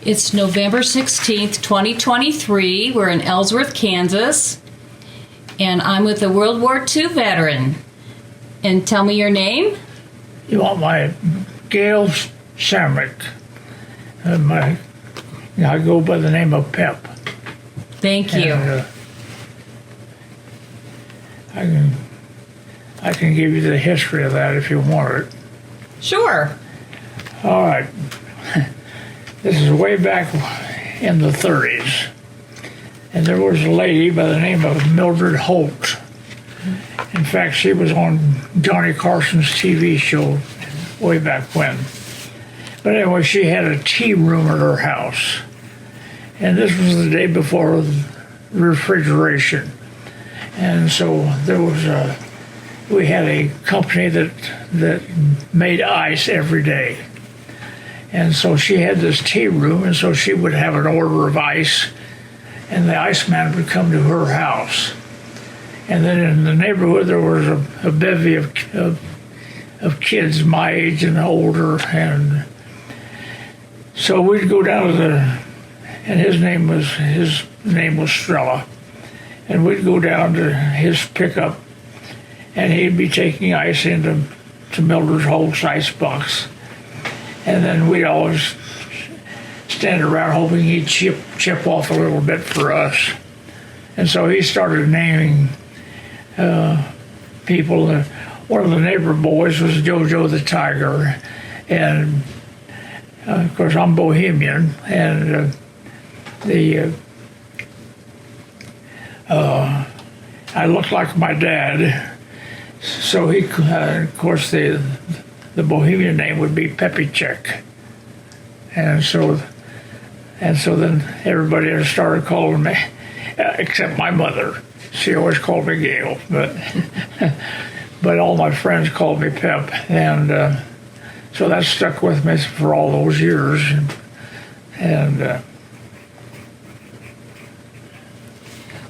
It's November 16th, 2023. We're in Ellsworth, Kansas. And I'm with a World War II veteran. And tell me your name. You want my Gail Shanelec. I go by the name of Pep. Thank you. And, I can give you the history of that if you want it. Sure. All right. This is way back in the 30s. And there was a lady by the name of Mildred Holt. In fact, she was on Johnny Carson's TV show way back when. But anyway, she had a tea room at her house. And this was the day before refrigeration. And so we had a company that made ice every day. And so she had this tea room, and so she would have an order of ice, and the iceman would come to her house. And then in the neighborhood, there was a bevy of kids my age and older, and so we'd go down to and his name was Strella, and we'd go down to his pickup, and he'd be taking ice into Mildred Holt's ice box. And then we'd always stand around hoping he'd chip off a little bit for us. And so he started naming people. One of the neighbor boys was Jojo the Tiger. And, of course, I'm Bohemian. And I looked like my dad. So he, of course, the Bohemian name would be Pepichek. And so then everybody started calling me, except my mother. She always called me Gail, but all my friends called me Pep. And so that stuck with me for all those years. And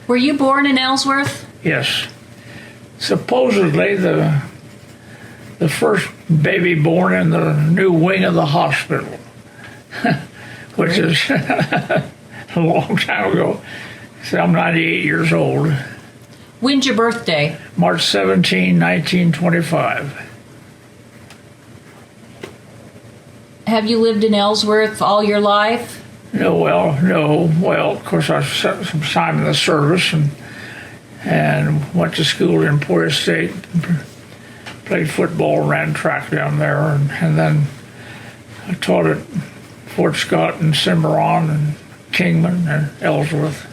Were you born in Ellsworth? yes. Supposedly the first baby born in the new wing of the hospital, which is a long time ago. So I'm 98 years old. When's your birthday? March 17, 1925. Have you lived in Ellsworth all your life? No. Well, of course, I spent some time in the service and went to school in Emporia State. Played football, ran track down there, and then I taught at Fort Scott and Cimarron and Kingman and Ellsworth,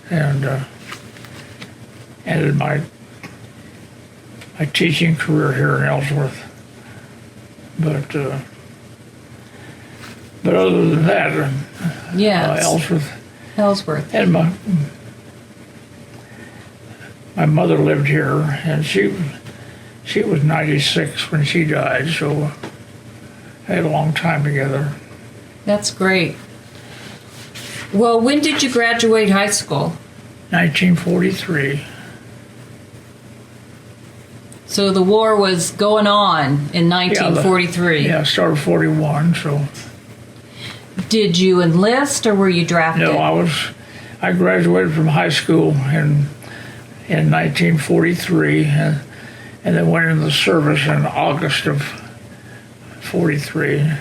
and ended my teaching career here in Ellsworth. But other than that, Ellsworth. And my mother lived here, and she was 96 when she died, so I had a long time together. That's great. Well, when did you graduate high school? 1943. So the war was going on in 1943. Yeah, I started 41, so. Did you enlist or were you drafted? No, I graduated from high school in 1943, and then went into the service in August of 43.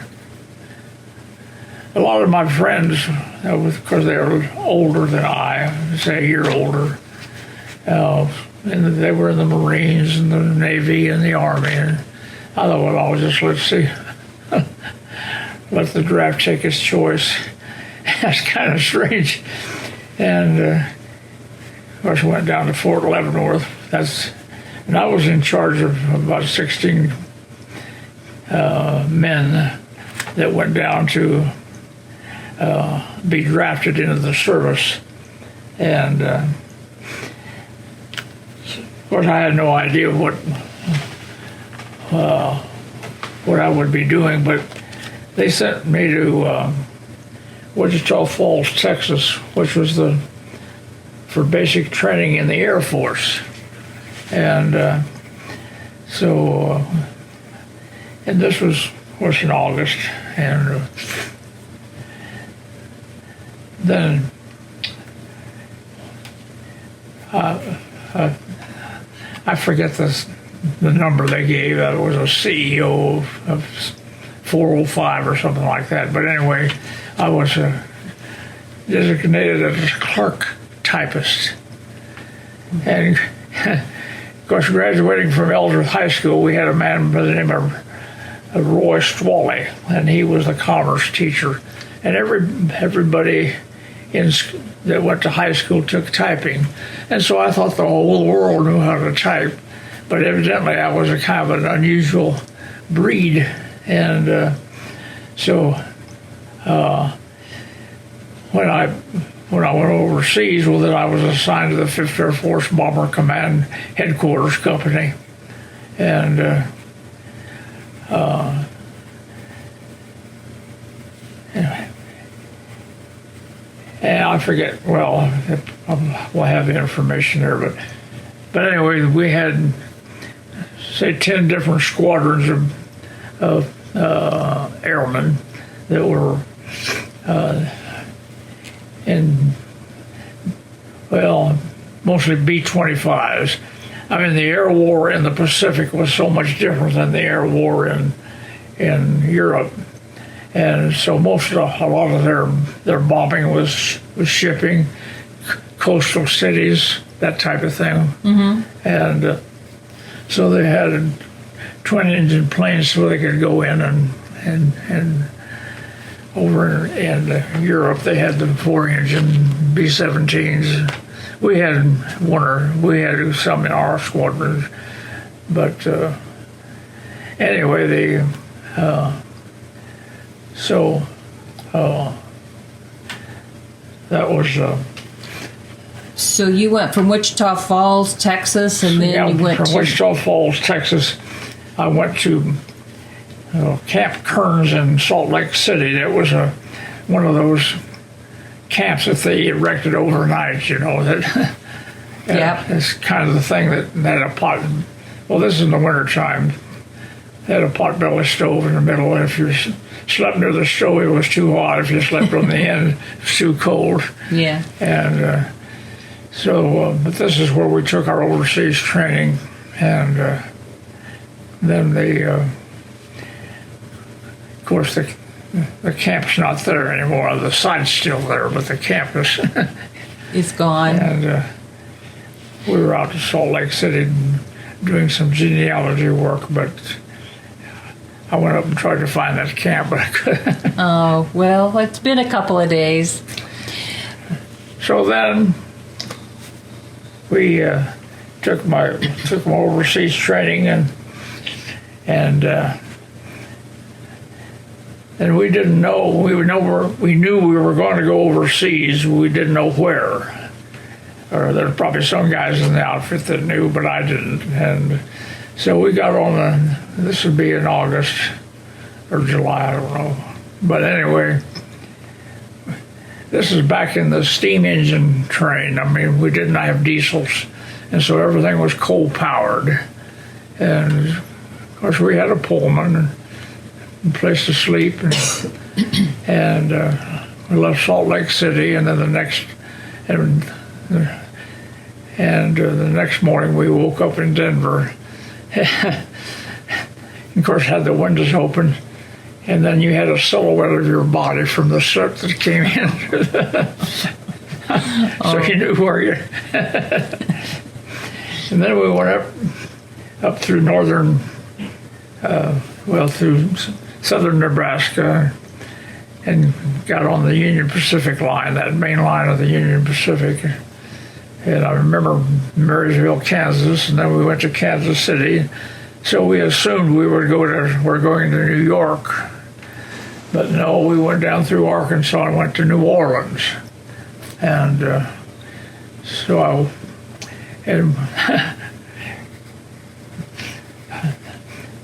A lot of my friends, because they were older than I, say a year older, and they were in the Marines and the Navy and the Army, and I thought, well, I'll just let the draft take its choice. That's kind of strange. And of course, I went down to Fort Leavenworth. And I was in charge of about 16 men that went down to be drafted into the service. And of course, I had no idea what I would be doing, but they sent me to Wichita Falls, Texas, which was for basic training in the Air Force. And and this was in August, and then I forget the number they gave. It was a CEO of 405 or something like that. But anyway, I was designated as a clerk typist. And of course, graduating from Ellsworth High School, we had a man by the name of Roy Stwally, and he was the commerce teacher. And everybody that went to high school took typing. And so I thought the whole world knew how to type. But evidently I was a kind of an unusual breed. And so when I went overseas, well, then I was assigned to the 5th Air Force Bomber Command Headquarters Company. And and I forget, well, we'll have the information there, but anyway, we had, say, 10 different squadrons of airmen that were mostly B-25s. I mean, the air war in the Pacific was so much different than the air war in Europe. And so a lot of their bombing was shipping, coastal cities, that type of thing. Mm-hmm. And so they had twin-engine planes so they could go in and over in Europe they had the 4-engine B-17s. We had some in our squadron, but anyway, that was. So you went from Wichita Falls, Texas, and then you went from Wichita Falls, Texas. I went to Camp Kearns in Salt Lake City. That was one of those camps that they erected overnight. That. Yep. It's kind of the thing that had a pot. Well, this is in the wintertime. They had a potbelly stove in the middle, and if you slept near the stove, it was too hot. If you slept on the end, it was too cold. Yeah. And but this is where we took our overseas training, and then of course, the camp's not there anymore. The site's still there, but the campus it's gone. And we were out to Salt Lake City doing some genealogy work, but I went up and tried to find that camp, but I couldn't. Oh, well, it's been a couple of days. So then we took my overseas training, and we didn't know. We knew we were going to go overseas. We didn't know where. Or there were probably some guys in the outfit that knew, but I didn't. And so we got on this would be in August or July, I don't know. But anyway, this is back in the steam engine train. I mean, we didn't have diesels, and so everything was coal-powered. And, of course, we had a Pullman and a place to sleep. And we left Salt Lake City, and then the next morning we woke up in Denver. Of course, had the windows open, and then you had a silhouette of your body from the soot that came in. So you knew where you. And then we went up through through southern Nebraska, and got on the Union Pacific line, that main line of the Union Pacific. And I remember Marysville, Kansas, and then we went to Kansas City. So we assumed we're going to New York. But no, we went down through Arkansas and went to New Orleans. And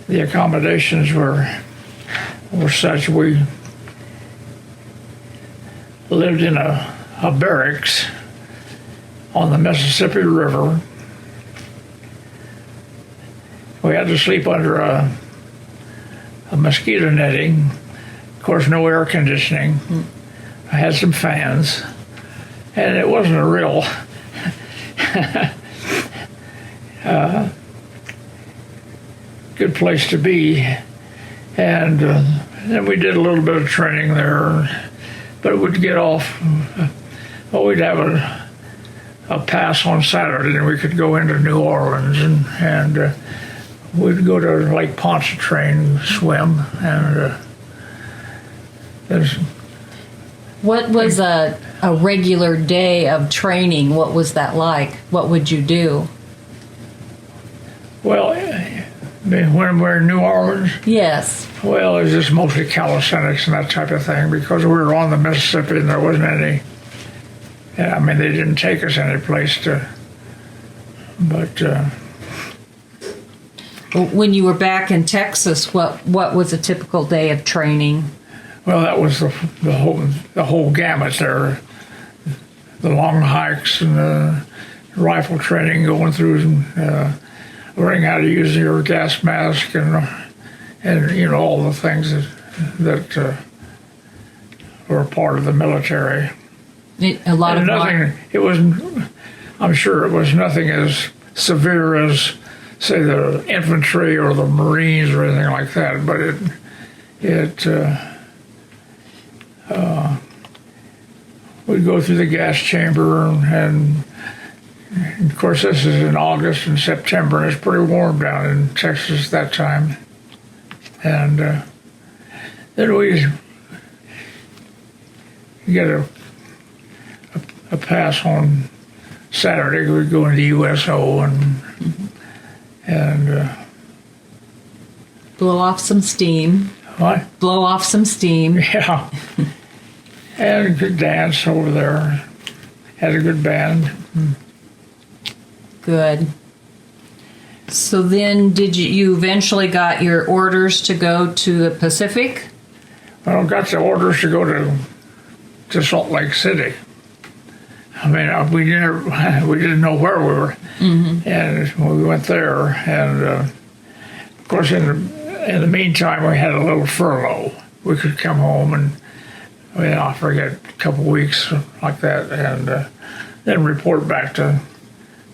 the accommodations were such. We lived in a barracks on the Mississippi River. We had to sleep under a mosquito netting. Of course, no air conditioning. I had some fans. and it wasn't a real good place to be. And then we did a little bit of training there, but it would get off. We'd have a pass on Saturday, and we could go into New Orleans, and we'd go to Lake Pontchartrain, swim, and What was a regular day of training? What was that like? What would you do? well, when we're in New Orleans, Yes. well, it was just mostly calisthenics and that type of thing, because we were on the Mississippi and there wasn't any. I mean, they didn't take us any place to. But When you were back in Texas, what was a typical day of training? well, that was the whole gamut there. The long hikes and the rifle training, going through, learning how to use your gas mask and you know, all the things that were part of the military. A lot And of nothing. It wasn't. I'm sure it was nothing as severe as, say, the infantry or the Marines or anything like that. But we'd go through the gas chamber, and of course this is in August and September, and it's pretty warm down in Texas that time. And then we get a pass on Saturday. We'd go into the USO and blow off some steam. what? Blow off some steam. Yeah. And a good dance over there. Had a good band. Good. So then, did you eventually got your orders to go to the Pacific? Well, got the orders to go to Salt Lake City. I mean, we didn't know where we were, and we went there. And of course, in the meantime, we had a little furlough. We could come home and, I forget, a couple weeks like that, and then report back to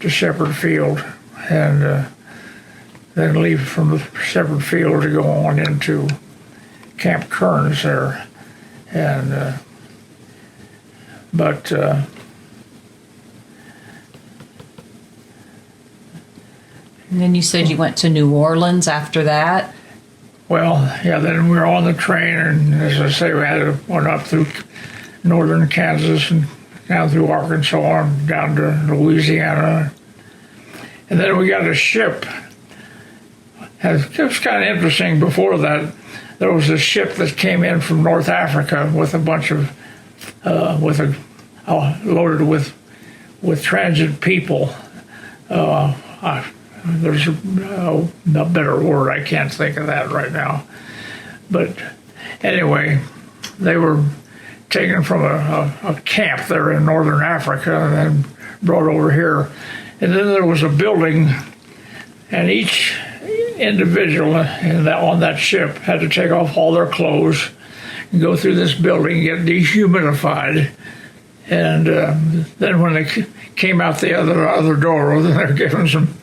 Shepherd Field, and then leave from the Shepherd Field to go on into Camp Kearns there, and but. And then you said you went to New Orleans after that. Well, yeah, then we were on the train, and as I say, went up through northern Kansas and down through Arkansas and down to Louisiana. And then we got a ship. It was kind of interesting. Before that, there was a ship that came in from North Africa with a bunch of, loaded with transient people. There's a better word. I can't think of that right now. But anyway, they were taken from a camp there in northern Africa and then brought over here. And then there was a building, and each individual on that ship had to take off all their clothes and go through this building, get dehumidified. And then when they came out the other door, they were given some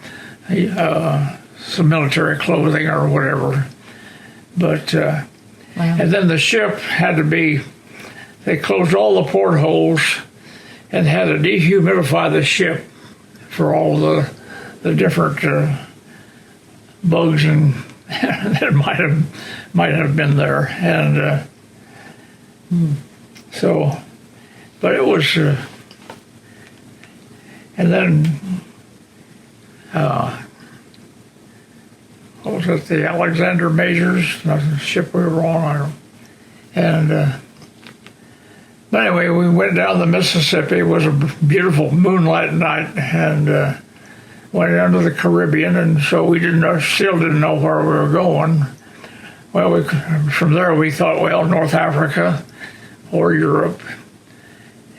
military clothing or whatever. But Wow. and then the ship had to be, they closed all the portholes and had to dehumidify the ship for all the different bugs and that might have been there. And so, but it was, and then what was it, the Alexander Majors, the ship we were on, and but anyway, we went down the Mississippi. It was a beautiful moonlight night, and went into the Caribbean, and so we still didn't know where we were going. Well, from there we thought, well, North Africa or Europe,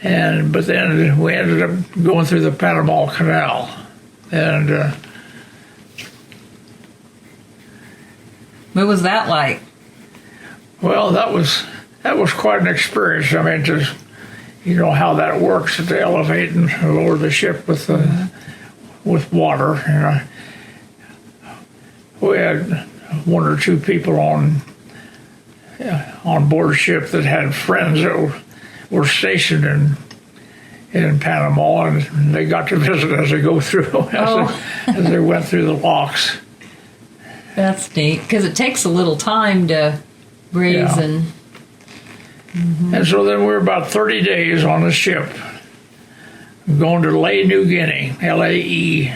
but then we ended up going through the Panama Canal, and What was that like? well, that was quite an experience. I mean, you know how that works to elevate and lower the ship with water. And we had one or two people on board ship that had friends that were stationed in Panama, and they got to visit as they go through as they went through the locks. That's neat, because it takes a little time to raise and... And so then we're about 30 days on the ship, going to Lae, New Guinea, Lae.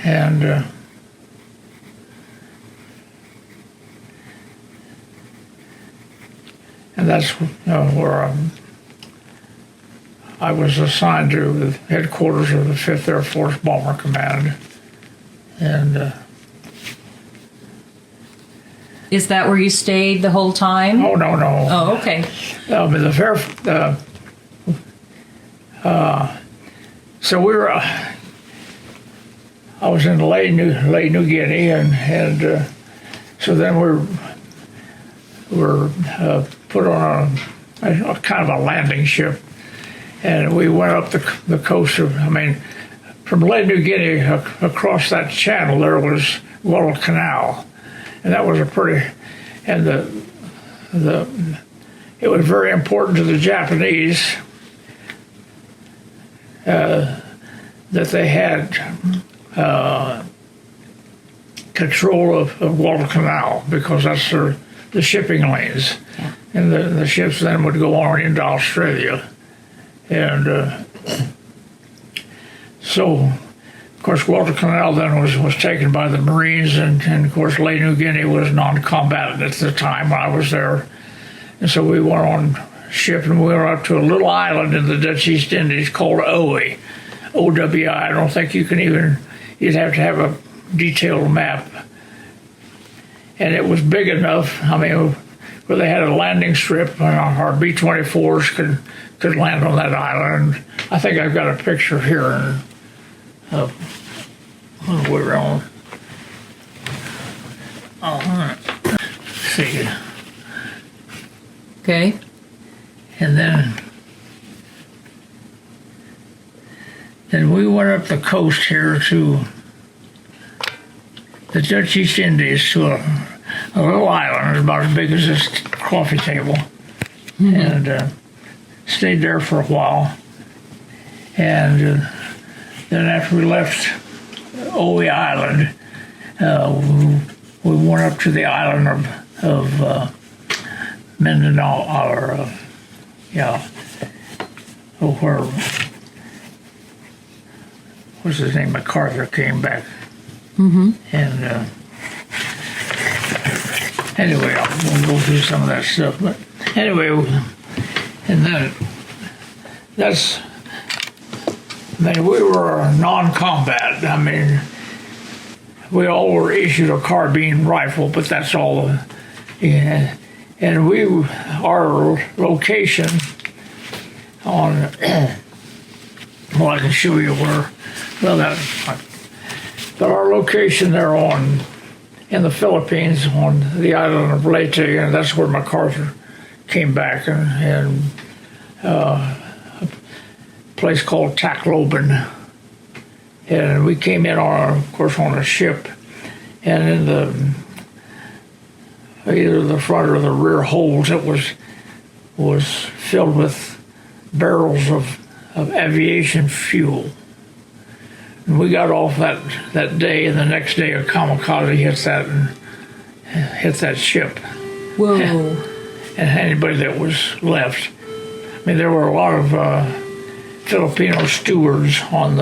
And that's where I was assigned to the headquarters of the 5th Air Force Bomber Command. And is that where you stayed the whole time? oh, no. Oh, okay. So we were. I was in Lae, New Guinea, and so then we're put on a kind of a landing ship, and we went up the coast of. From Lae, New Guinea across that channel there was Guadalcanal, and that was a pretty. And it was very important to the Japanese that they had control of Guadalcanal, because that's the shipping lanes. Yeah. And the ships then would go on into Australia. And so, of course, Guadalcanal then was taken by the Marines, and of course, Lae, New Guinea was non-combatant at the time when I was there. And so we went on ship, and we went up to a little island in the Dutch East Indies called Owi, O-W-I. I don't think you can even, you'd have to have a detailed map. And it was big enough, where they had a landing strip, and our B-24s could land on that island. I think I've got a picture here of when we were on. See. Okay. And then we went up the coast here to the Dutch East Indies, to a little island about as big as this coffee table, and stayed there for a while. And then after we left Owi Island, we went up to the island of Mindanao, where what's his name, MacArthur came back. And anyway, we'll go through some of that stuff. But anyway, and then we were non-combat. We all were issued a carbine rifle, but that's all. And our location on, well, I can show you where. But our location there in the Philippines on the island of Leyte, and that's where MacArthur came back, and a place called Tacloban. And we came in of course on a ship, and in either the front or the rear holds, it was filled with barrels of aviation fuel. And we got off that day, and the next day a kamikaze hit that ship. Whoa. And anybody that was left. There were a lot of Filipino stewards on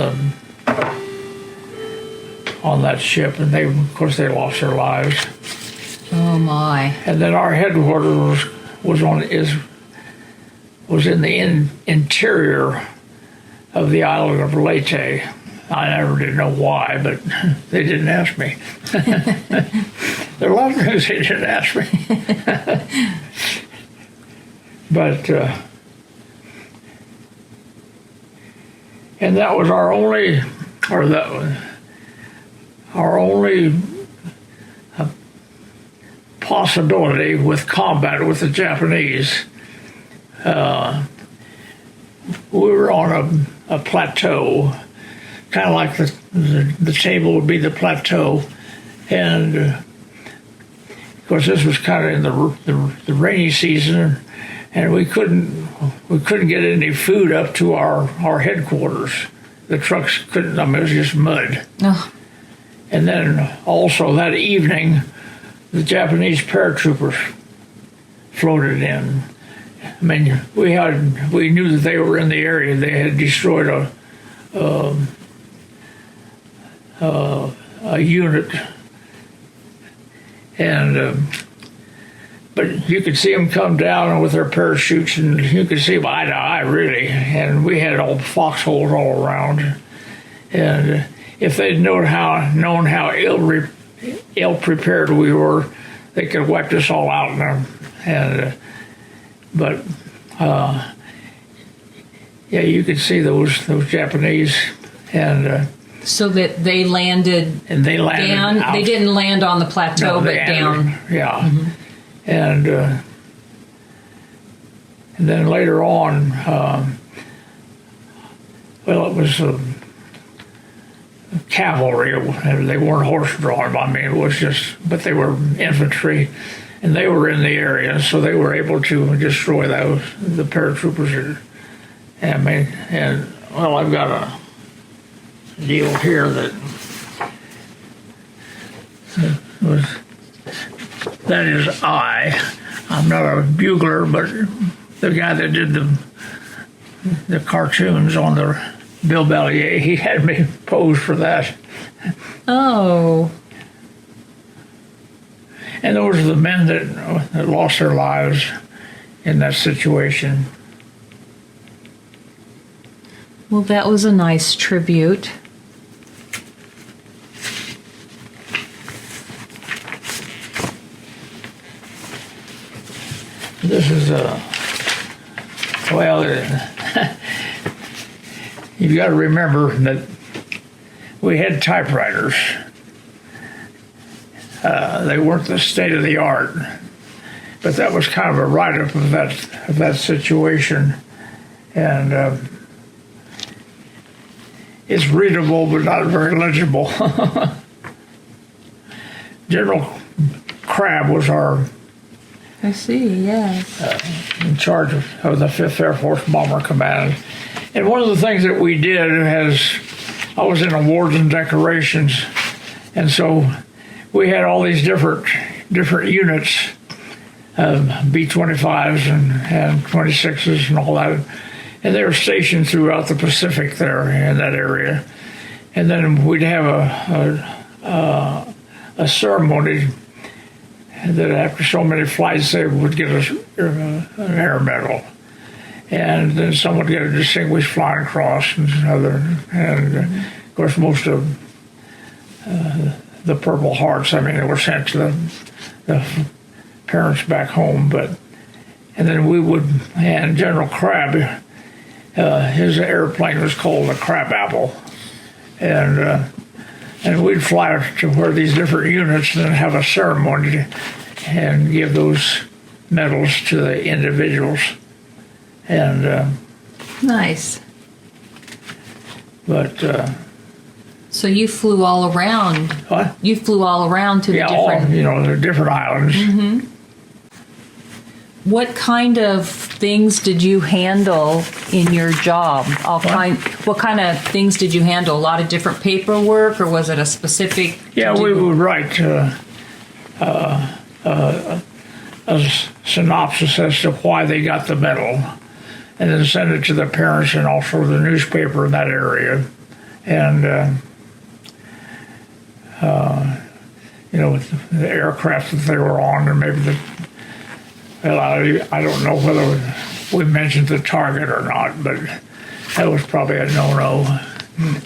that ship, and of course they lost their lives. Oh my. And then our headquarters was in the interior of the island of Leyte. I never did know why, but they didn't ask me. There are a lot of things they didn't ask me. But, and that was our only possibility with combat with the Japanese. we were on a plateau, kind of like the table would be the plateau, and of course this was kind of in the rainy season, and we couldn't get any food up to our headquarters. The trucks couldn't. I mean, it was just mud. Oh. And then also that evening, the Japanese paratroopers floated in. I mean, we knew that they were in the area. They had destroyed a unit, and but you could see them come down with their parachutes, and you could see them eye to eye, really. And we had all foxholes all around, and if they'd known how ill prepared we were, they could have wiped us all out. Yeah, you could see those Japanese, and so that they landed. And they landed down. Out. They didn't land on the plateau, No, but down. Yeah, Mm-hmm. And then later on, well, it was cavalry. They weren't horse-drawn. I mean, it was just, but they were infantry, and they were in the area, so they were able to destroy the paratroopers. I mean, and well, I've got a deal here that is I'm not a bugler, but the guy that did the cartoons on the Bill Bellier, he had me pose for that. Oh. And those are the men that lost their lives in that situation. Well, that was a nice tribute. This is well, you've got to remember that we had typewriters. They weren't the state of the art, but that was kind of a write-up of that situation, and it's readable but not very legible. General Crabb was our I see, yes. in charge of the 5th Air Force Bomber Command. And one of the things that we did I was in awards and decorations, and so we had all these different units, B-25s and 26s and all that, and they were stationed throughout the Pacific there in that area. And then we'd have a ceremony that after so many flights they would get an air medal, and then some would get a Distinguished Flying Cross and of course most of the Purple Hearts. I mean, they were sent to the parents back home, and then and General Crabb, his airplane was called a Crab Apple, and we'd fly to where these different units and then have a ceremony and give those medals to the individuals. And Nice. but So you flew all around. what? You flew all around to the different. The different islands. Mm-hmm. What kind of things did you handle in your job? What kind of things did you handle? A lot of different paperwork, or was it a specific? Yeah, we would write a synopsis as to why they got the medal, and then send it to the parents and also the newspaper in that area. And the aircraft that they were on, or maybe I don't know whether we mentioned the target or not, but that was probably a no-no.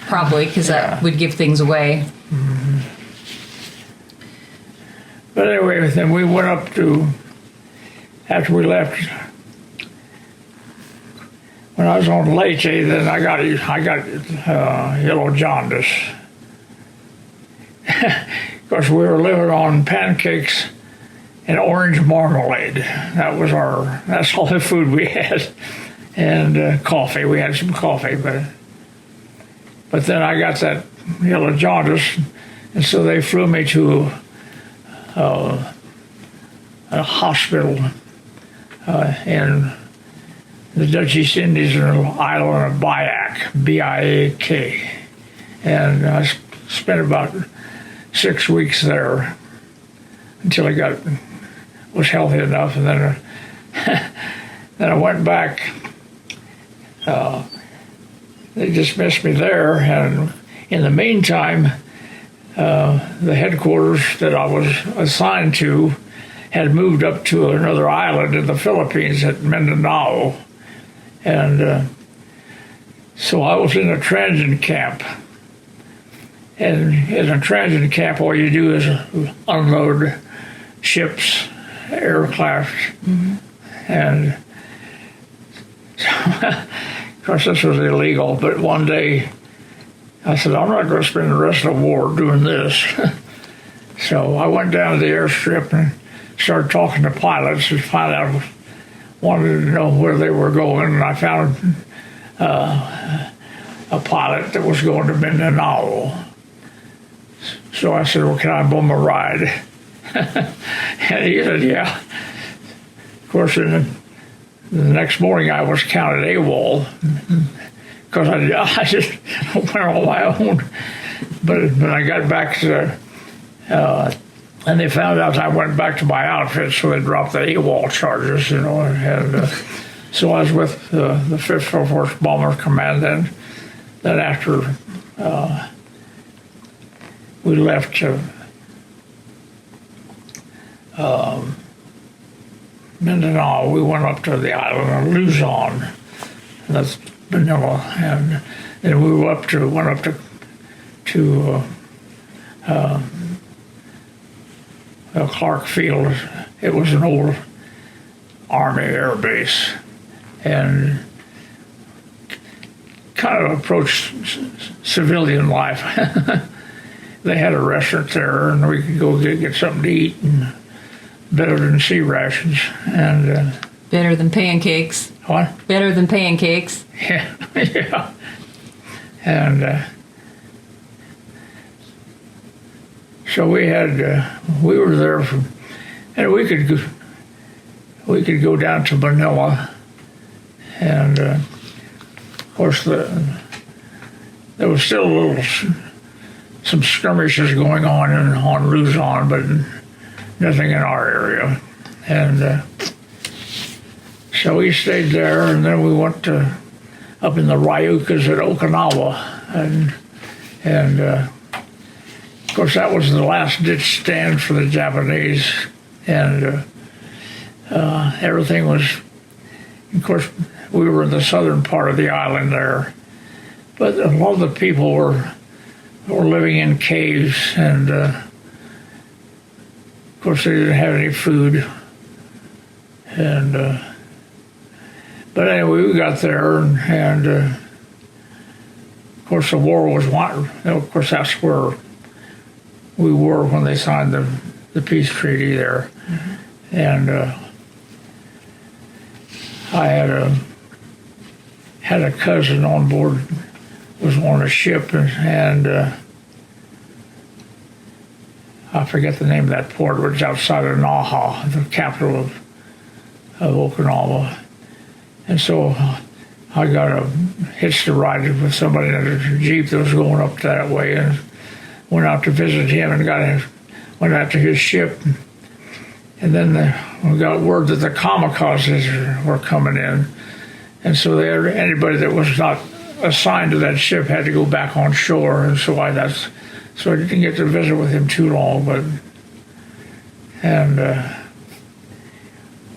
Probably, because that would give things away. Mm-hmm. But anyway, then we went up to, after we left, when I was on Leyte, then I got yellow jaundice. Of course, we were living on pancakes and orange marmalade. That's all the food we had. And coffee. We had some coffee, but then I got that yellow jaundice, and so they flew me to a hospital in the Dutch East Indies, in an island of Biak, B-I-A-K. And I spent about 6 weeks there until I was healthy enough, and then then I went back. They dismissed me there, and in the meantime, the headquarters that I was assigned to had moved up to another island in the Philippines at Mindanao. And so I was in a transient camp. And in a transient camp, all you do is unload ships, aircraft, and of course this was illegal, but one day I said, I'm not going to spend the rest of the war doing this. So I went down to the airstrip and started talking to pilots to find out, wanted to know where they were going, and I found a pilot that was going to Mindanao. So I said, well, can I bum a ride? And he said, yeah. Of course, the next morning I was counted AWOL because I just went on my own. But when I got back to, and they found out I went back to my outfit, so they dropped the AWOL charges, and so I was with the 5th Air Force Bomber Command. Then after we left Mindanao, we went up to the island of Luzon, that's Manila, and then we went up to Clark Field. It was an old Army air base, and kind of approached civilian life. They had a restaurant there, and we could go get something to eat, and better than sea rations. And better than pancakes. What? Better than pancakes. Yeah, yeah. And so we were there and we could go down to Manila, and of course there was still some skirmishes going on Luzon, but nothing in our area. And so we stayed there, and then we went up in the Ryukas at Okinawa, and of course that was the last ditch stand for the Japanese, and everything was, of course we were in the southern part of the island there, but a lot of the people were living in caves, and of course they didn't have any food, and but anyway, we got there, and of course the war was wanted. Of course that's where we were when they signed the peace treaty there. Mm-hmm. And I had a cousin on board, was on a ship, and I forget the name of that port, which was outside of Naha, the capital of Okinawa. And so I got hitched a ride with somebody in a Jeep that was going up that way, and went out to visit him, and went out to his ship. And then we got word that the kamikazes were coming in. And so anybody that was not assigned to that ship had to go back on shore. And so I didn't get to visit with him too long, and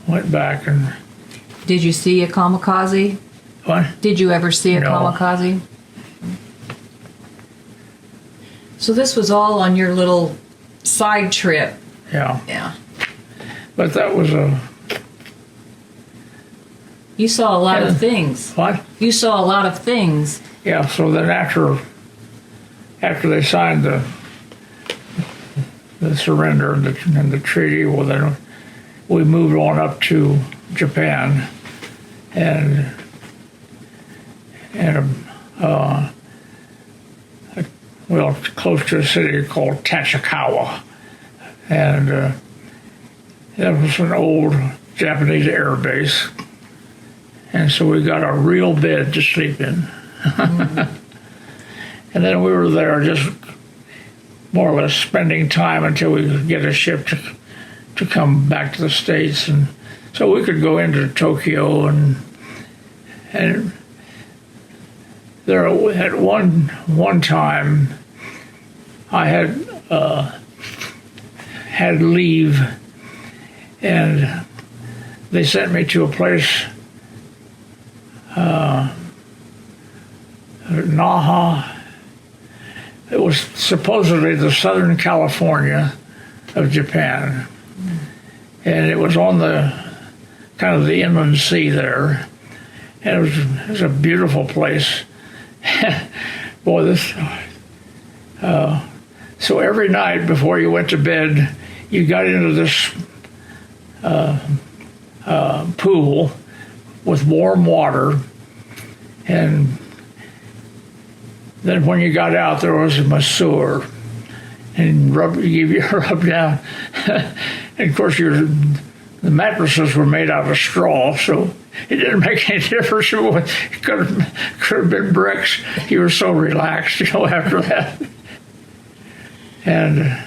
went back. And did you see a kamikaze? What? Did you ever see a No. kamikaze? So this was all on your little side trip. Yeah. Yeah. But that was You saw a lot of things. What? You saw a lot of things. Yeah, so then after they signed the surrender and the treaty, well then we moved on up to Japan, and well, close to a city called Tachikawa, and that was an old Japanese air base, and so we got a real bed to sleep in. And then we were there just more or less spending time until we could get a ship to come back to the States, and so we could go into Tokyo, and there at one time I had leave, and they sent me to a place, Naha. It was supposedly the Southern California of Japan, and it was on the kind of the inland sea there, and it was a beautiful place. Boy, this. So every night before you went to bed, you got into this pool with warm water, and then when you got out, there was a masseur, and give you a rub down. And of course, the mattresses were made out of straw, so it didn't make any difference. It could have been bricks. You were so relaxed, after that. And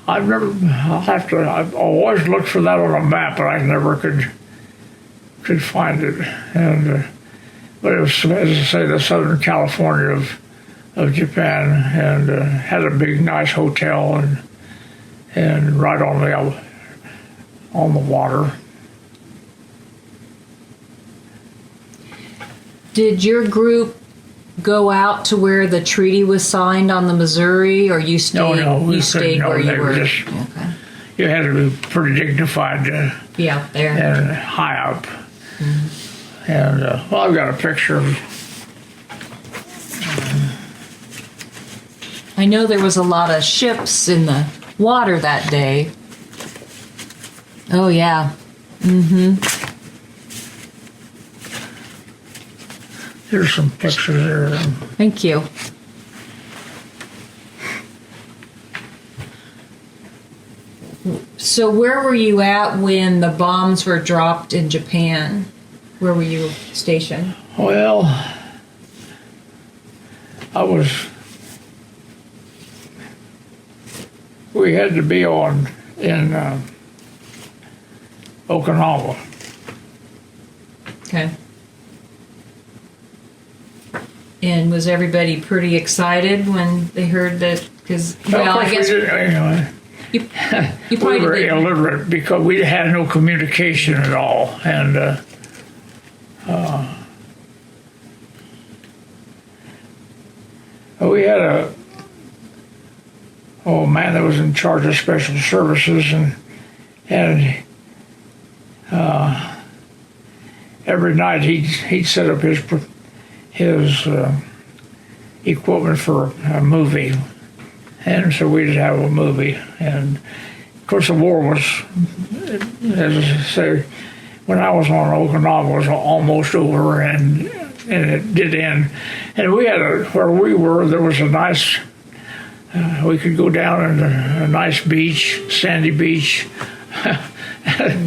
I've always looked for that on a map, but I never could find it. And but it was, as I say, the Southern California of Japan, and had a big, nice hotel, and right on the water. Did your group go out to where the treaty was signed on the Missouri, or you stayed? No, you stayed where you were. Okay. You had to be pretty dignified to be out there and high up. Mm-hmm. And well, I've got a picture. I know there was a lot of ships in the water that day. Oh yeah. Mm-hmm. Here's some pictures there. Thank you. So where were you at when the bombs were dropped in Japan? Where were you stationed? Well, we had to be in Okinawa. Okay. And was everybody pretty excited when they heard that? Because, well, I guess you we were illiterate because we had no communication at all, and we had a man that was in charge of special services, and every night he'd set up his equipment for a movie, and so we'd have a movie. And of course, the war was, as I say, when I was on Okinawa, was almost over, and it did end. And we had where we were, there was a nice. We could go down into a nice beach, sandy beach.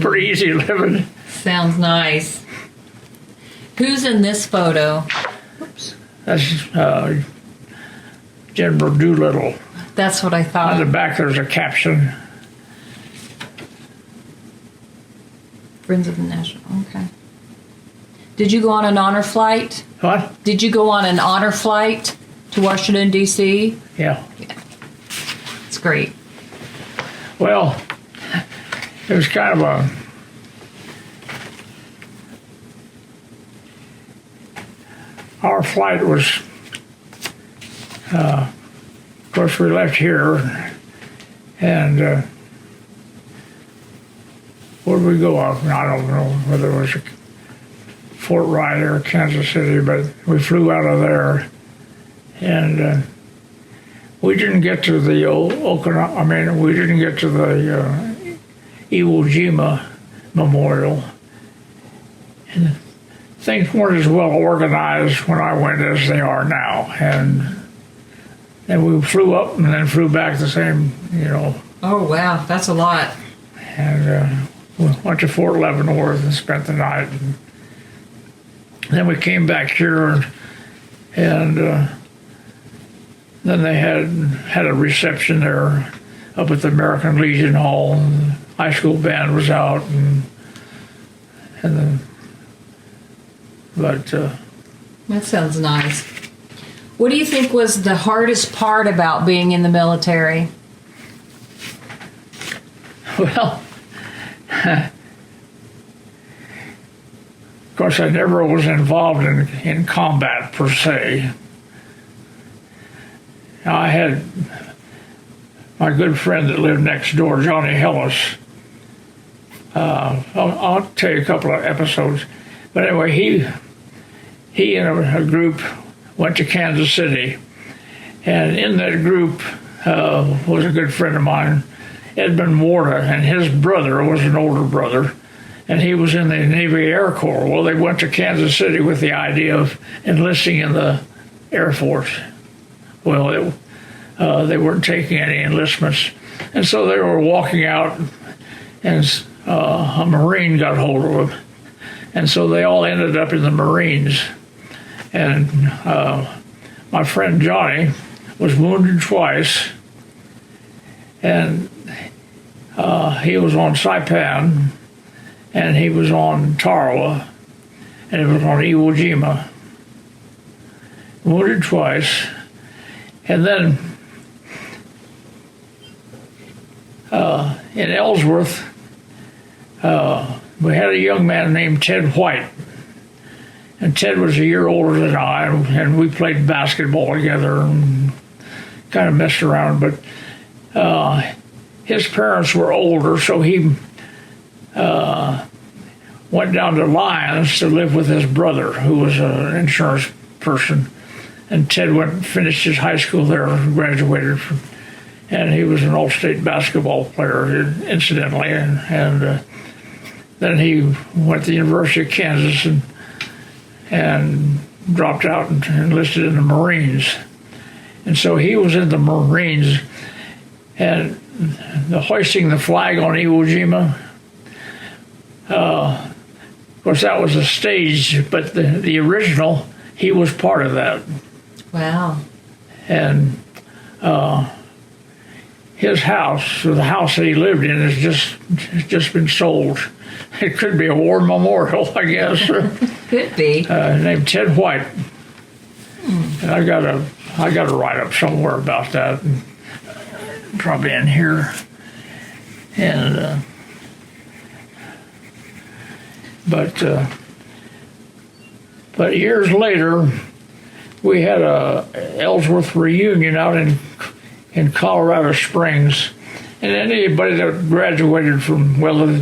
Pretty easy living. Sounds nice. Who's in this photo? Oops. That's General Doolittle. That's what I thought. On the back there's a caption. Friends of the National. Okay. Did you go on an honor flight? What? Did you go on an honor flight to Washington, D.C.? Yeah. It's great. Well, it was kind of our flight was, of course, we left here, and where did we go? I don't know whether it was Fort Wright or Kansas City, but we flew out of there, and we didn't get to the we didn't get to the Iwo Jima Memorial. And things weren't as well organized when I went as they are now. And then we flew up and then flew back the same, Oh, wow. That's a lot. and we went to Fort Leavenworth and spent the night. And then we came back here, and then they had a reception there up at the American Legion Hall, and the high school band was out, and then, but That sounds nice. What do you think was the hardest part about being in the military? well, of course, I never was involved in combat per se. I had my good friend that lived next door, Johnny Hillis. I'll tell you a couple of episodes. But anyway, he and a group went to Kansas City. And in that group was a good friend of mine, Edmund Warda, and his brother was an older brother. And he was in the Navy Air Corps. Well, they went to Kansas City with the idea of enlisting in the Air Force. Well, they weren't taking any enlistments. And so they were walking out, and a Marine got hold of them. And so they all ended up in the Marines. And my friend Johnny was wounded twice. And he was on Saipan, and he was on Tarawa, and he was on Iwo Jima. Wounded twice. And then in Ellsworth, we had a young man named Ted White. And Ted was a year older than I, and we played basketball together and kind of messed around. But his parents were older, so he went down to Lyons to live with his brother, who was an insurance person. And Ted went and finished his high school there, graduated from, and he was an all-state basketball player, incidentally. And then he went to the University of Kansas and dropped out and enlisted in the Marines. And so he was in the Marines, and the hoisting the flag on Iwo Jima, of course, that was a stage, but the original, he was part of that. Wow. And his house, or the house that he lived in, has just been sold. It could be a war memorial, I guess. Could be. Named Ted White. And I got a write up somewhere about that, and probably in here. And but years later, we had a Ellsworth reunion out in Colorado Springs, and anybody that graduated from, well,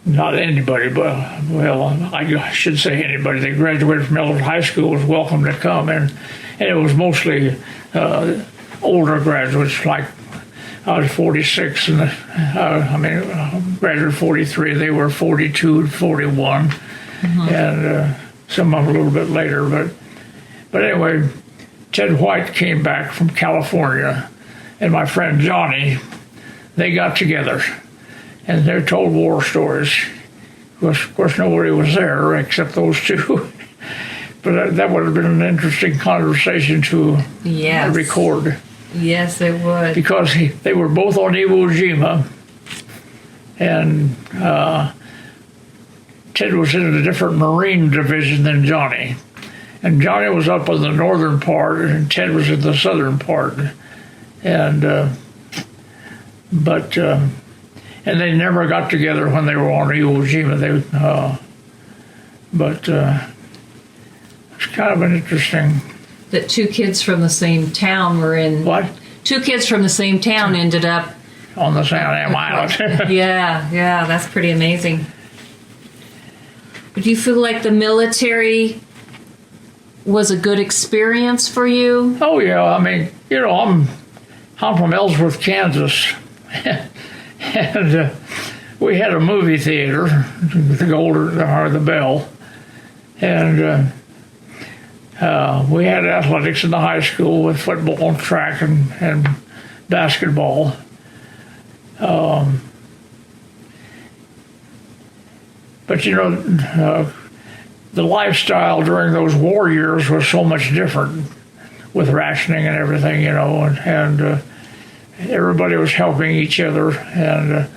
not anybody, but, well, I should say anybody that graduated from Ellsworth High School was welcome to come, and it was mostly older graduates. Like I was 46, and graduated 43. They were 42, 41, and some of them a little bit later. But anyway, Ted White came back from California, and my friend Johnny, they got together, and they told war stories. Of course, nobody was there except those two. But that would have been an interesting conversation to record. Yes, it would. Because they were both on Iwo Jima, and Ted was in a different Marine division than Johnny. And Johnny was up on the northern part, and Ted was in the southern part. And and they never got together when they were on Iwo Jima. It's kind of an interesting. That two kids from the same town were in. What? Two kids from the same town ended up on the Shanelec Island. Yeah, that's pretty amazing. But do you feel like the military was a good experience for you? Oh yeah, I mean, I'm from Ellsworth, Kansas, and we had a movie theater, the Golden or the Bell, and we had athletics in the high school with football and track and basketball. But you know, the lifestyle during those war years was so much different with rationing and everything, you know, and everybody was helping each other. And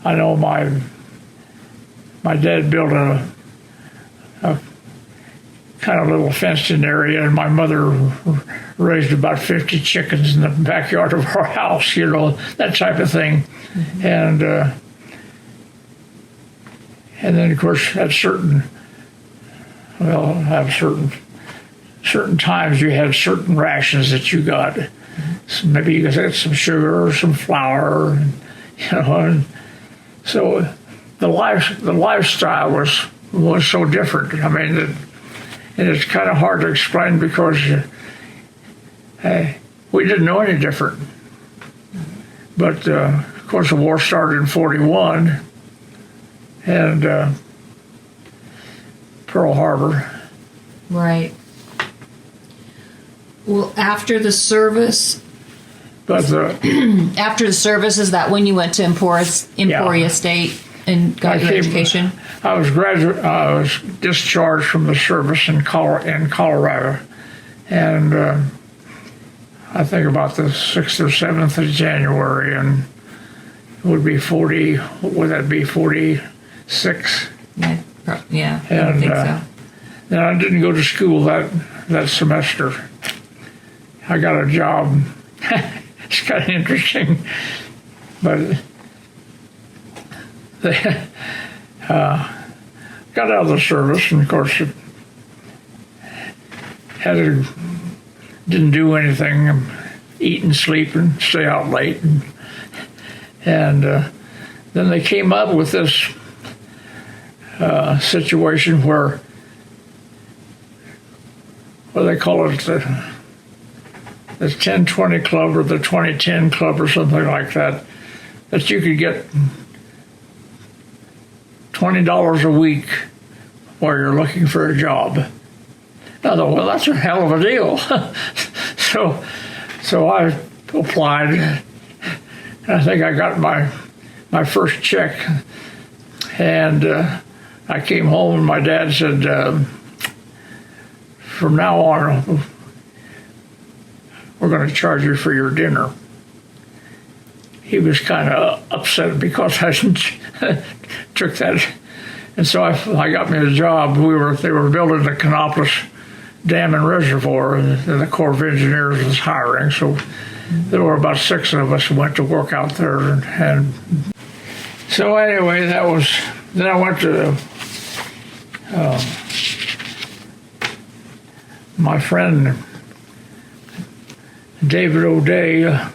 I know my dad built a kind of little fenced-in area, and my mother raised about 50 chickens in the backyard of our house, you know, that type of thing. Mm-hmm. And then, of course, at certain times you had certain rations that you got. Mm-hmm. So maybe you got some sugar or some flour, and, you know. And so the lifestyle was so different. I mean, and it's kind of hard to explain because we didn't know any different. But of course, the war started in '41. And Pearl Harbor. Right. Well, after the service. But after the service, is that when you went to Emporia State and got your education? I was discharged from the service in Colorado, and I think about the 6th or 7th of January, and it would be 40. What would that be? 46. Yeah, and, I think so. Then I didn't go to school that semester. I got a job. It's kind of interesting, but they got out of the service, and of course didn't do anything, eat and sleep and stay out late, and then they came up with this situation where they call it the 10-20 club or the 20-10 club or something like that, that you could get $20 a week while you're looking for a job. I thought, well, that's a hell of a deal. so I applied, and I think I got my first check, and I came home, and my dad said, from now on, we're going to charge you for your dinner. He was kind of upset because I took that. And so I got me a job. They were building the Canopolis Dam and Reservoir, and the Corps of Engineers was hiring. So there were about 6 of us who went to work out there. And so anyway, then I went to my friend David O'Day.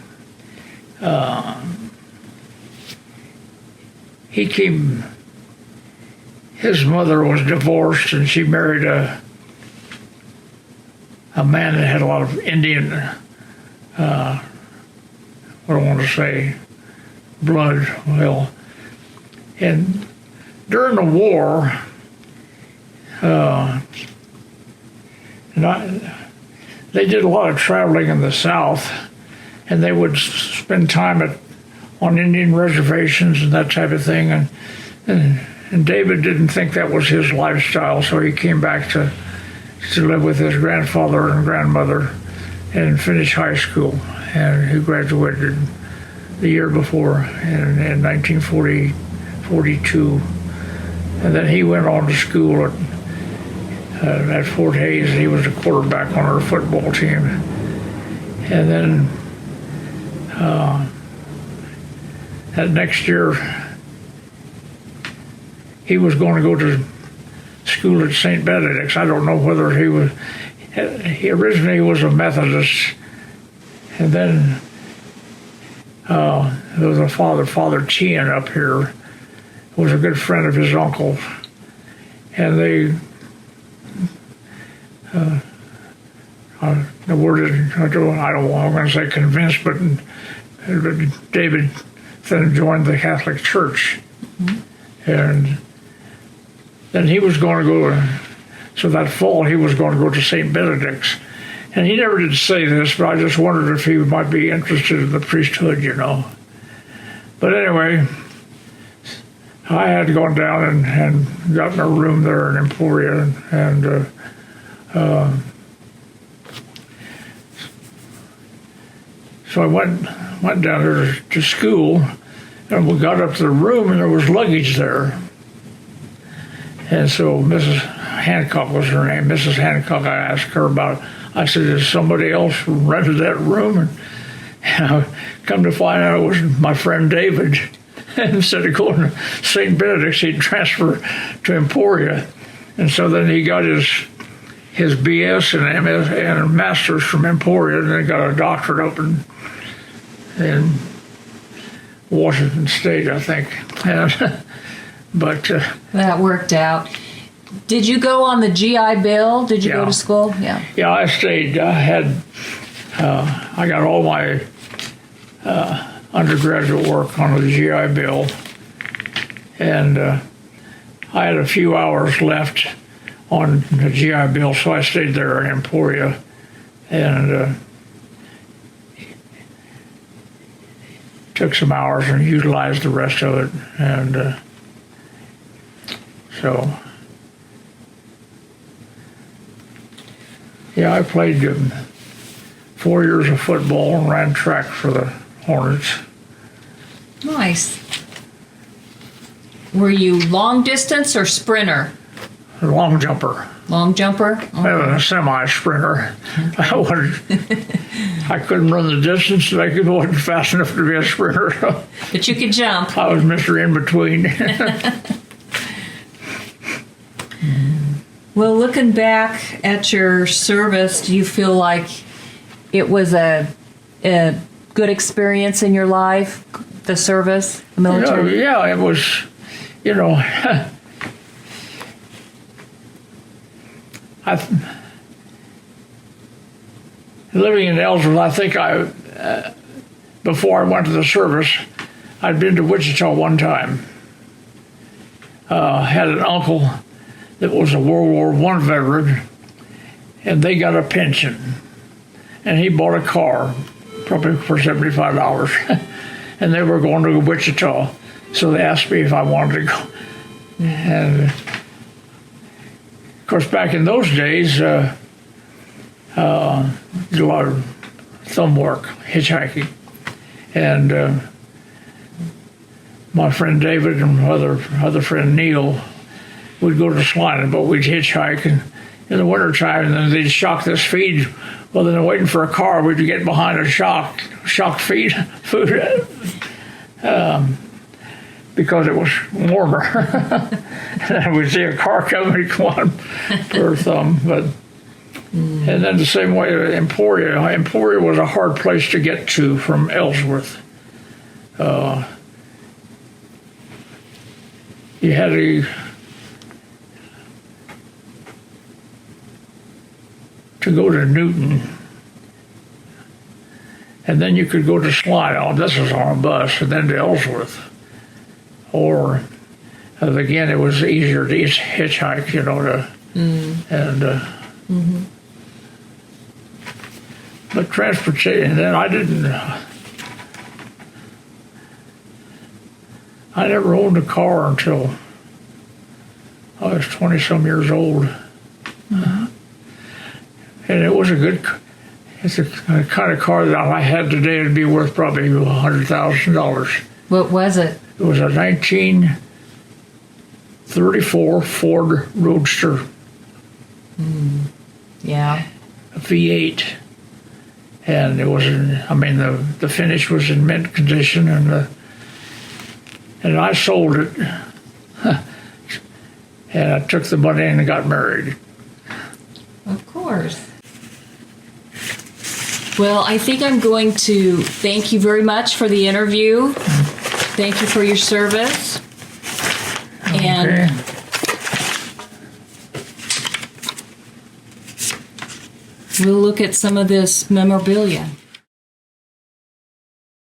He came, his mother was divorced, and she married a man that had a lot of Indian, what I want to say, blood. Well, and during the war, they did a lot of traveling in the South, and they would spend time on Indian reservations and that type of thing. And David didn't think that was his lifestyle, so he came back to live with his grandfather and grandmother and finish high school. And he graduated the year before in 1942. And then he went on to school at Fort Hays. He was a quarterback on our football team. And then that next year, he was going to go to school at St. Benedict's. I don't know whether he originally was a Methodist, and then there was a Father Tian up here, who was a good friend of his uncle, and they, the word is, I don't want to say convinced, but David then joined the Catholic Church. And then he was going to go, so that fall he was going to go to St. Benedict's. And he never did say this, but I just wondered if he might be interested in the priesthood, you know. But anyway, I had gone down and gotten a room there in Emporia, and so I went down there to school, and we got up to the room, and there was luggage there. And so Mrs. Hancock was her name. Mrs. Hancock, I asked her about it. I said, "Is somebody else rented that room?" And I come to find out it was my friend David. Instead of going to St. Benedict's, he'd transfer to Emporia. And so then he got his BS and MS and master's from Emporia, and then got a doctorate up in Washington State, I think. And, but that worked out. Did you go on the GI Bill? Did you go to school? Yeah. Yeah, I stayed. I got all my undergraduate work on the GI Bill, and I had a few hours left on the GI Bill, so I stayed there in Emporia, and took some hours and utilized the rest of it, and so. Yeah, I played 4 years of football and ran track for the Hornets. Nice. Were you long distance or sprinter? A long jumper. Long jumper? I was a semi-sprinter. I couldn't run the distance, and I wasn't fast enough to be a sprinter. But you could jump. I was Mr. In-Between. Well, looking back at your service, do you feel like it was a good experience in your life, the service, the military? Yeah, it was, you know, living in Ellsworth, I think before I went to the service, I'd been to Wichita one time. Had an uncle that was a World War I veteran, and they got a pension. And he bought a car, probably for $75, and they were going to Wichita. So they asked me if I wanted to go. And of course, back in those days, did a lot of thumb work, hitchhiking. And my friend David and my other friend Neil would go to Salina, but we'd hitchhike in the wintertime, and then they'd shock this feed. Well, then waiting for a car, we'd get behind a shocked food, because it was warmer. And we'd see a car coming, we'd come on for a thumb. But and then the same way Emporia. Emporia was a hard place to get to from Ellsworth. You had to go to Newton, and then you could go to Slidell. This was on a bus, and then to Ellsworth. Or again, it was easier to hitchhike, you know. But transportation. Then I never owned a car until I was 20-some years old. And it was it's a kind of car that I had today would be worth probably $100,000. What was it? It was a 1934 Ford Roadster. Yeah. A V8. And it was, the finish was in mint condition, and I sold it. And I took the money and got married. Of course. Well, I think I'm going to thank you very much for the interview. Thank you for your service. And we'll look at some of this memorabilia.